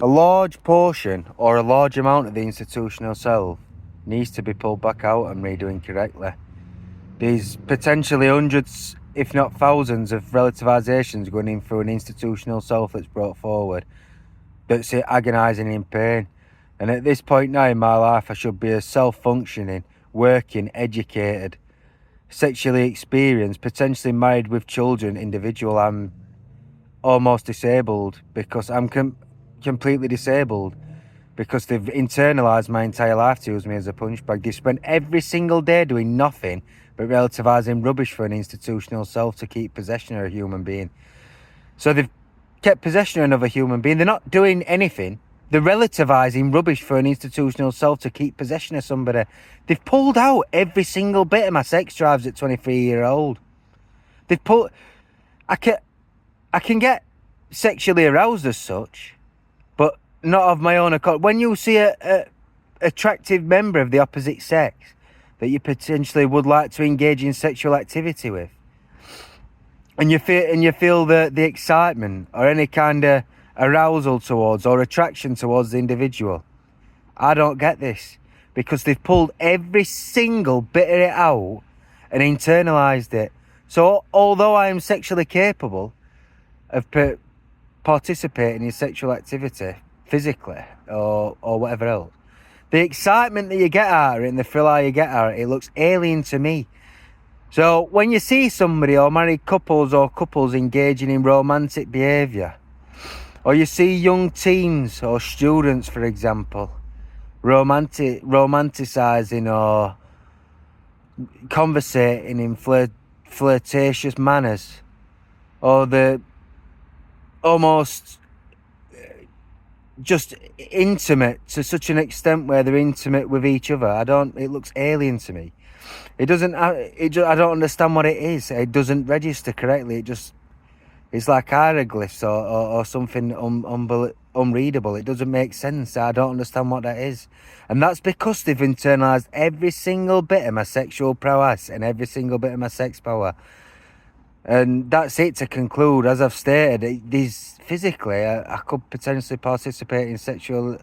A large portion or a large amount of the institutional self needs to be pulled back out and redoing correctly. There's potentially hundreds, if not thousands, of relativisations going in through an institutional self that's brought forward that's agonising in pain. And at this point now in my life, I should be a self-functioning, working, educated, sexually experienced, potentially married with children individual. I'm almost disabled because I'm completely disabled because they've internalised my entire life to use me as a punch bag. They spent every single day doing nothing but relativising rubbish for an institutional self to keep possession of a human being. So they've kept possession of another human being. They're not doing anything. They're relativising rubbish for an institutional self to keep possession of somebody. They've pulled out every single bit of my sex drives at 23-year-old. They've pulled... I can get sexually aroused as such, but not of my own accord. When you see a attractive member of the opposite sex that you potentially would like to engage in sexual activity with, and you feel the excitement or any kind of arousal towards or attraction towards the individual, I don't get this, because they've pulled every single bit of it out and internalised it. So although I am sexually capable of participating in sexual activity physically or whatever else, the excitement that you get out of it and the thrill you get out of it looks alien to me. So when you see somebody or married couples or couples engaging in romantic behaviour, or you see young teens or students, for example, romanticising or conversating in flirtatious manners, or the almost just intimate to such an extent where they're intimate with each other, it looks alien to me. I don't understand what it is. It doesn't register correctly. It's like hieroglyphs or something unreadable. It doesn't make sense. I don't understand what that is. And that's because they've internalised every single bit of my sexual prowess and every single bit of my sex power. And that's it to conclude. As I've stated, physically, I could potentially participate in sexual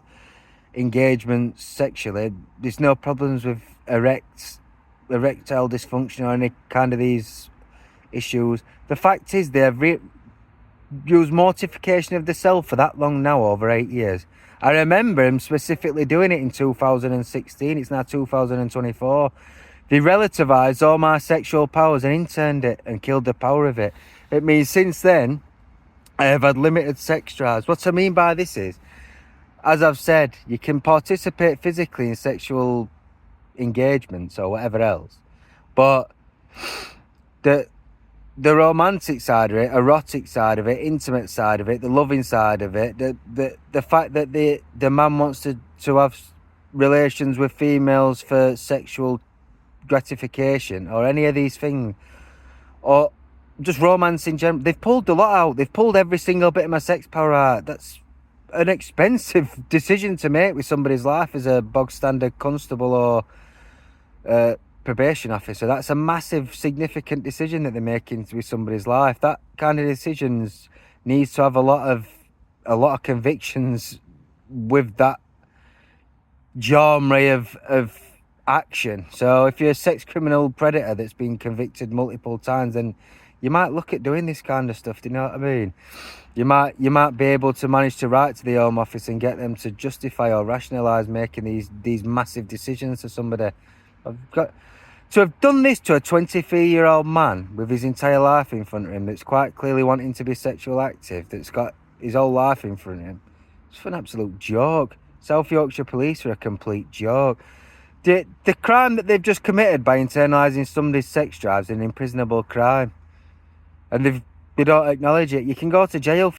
engagement sexually. There's no problems with erectile dysfunction or any kind of these issues. The fact is, they've used mortification of the self for that long now, over 8 years. I remember him specifically doing it in 2016. It's now 2024. They relativised all my sexual powers and interned it and killed the power of it. It means since then, I have had limited sex drives. What I mean by this is, as I've said, you can participate physically in sexual engagements or whatever else, but the romantic side of it, erotic side of it, intimate side of it, the loving side of it, the fact that the man wants to have relations with females for sexual gratification or any of these things, or just romance in general, they've pulled a lot out. They've pulled every single bit of my sex power out. That's an expensive decision to make with somebody's life as a bog standard constable or probation officer. That's a massive, significant decision that they're making with somebody's life. That kind of decisions needs to have a lot of convictions with that genre of action. So if you're a sex criminal predator that's been convicted multiple times, then you might look at doing this kind of stuff. Do you know what I mean? You might be able to manage to write to the Home Office and get them to justify or rationalise making these massive decisions to somebody. I've got to have done this to a 23-year-old man with his entire life in front of him, that's quite clearly wanting to be sexual active, that's got his whole life in front of him. It's an absolute joke. South Yorkshire police are a complete joke. The crime that they've just committed by internalising somebody's sex drive is an imprisonable crime, and they don't acknowledge it. You can go to jail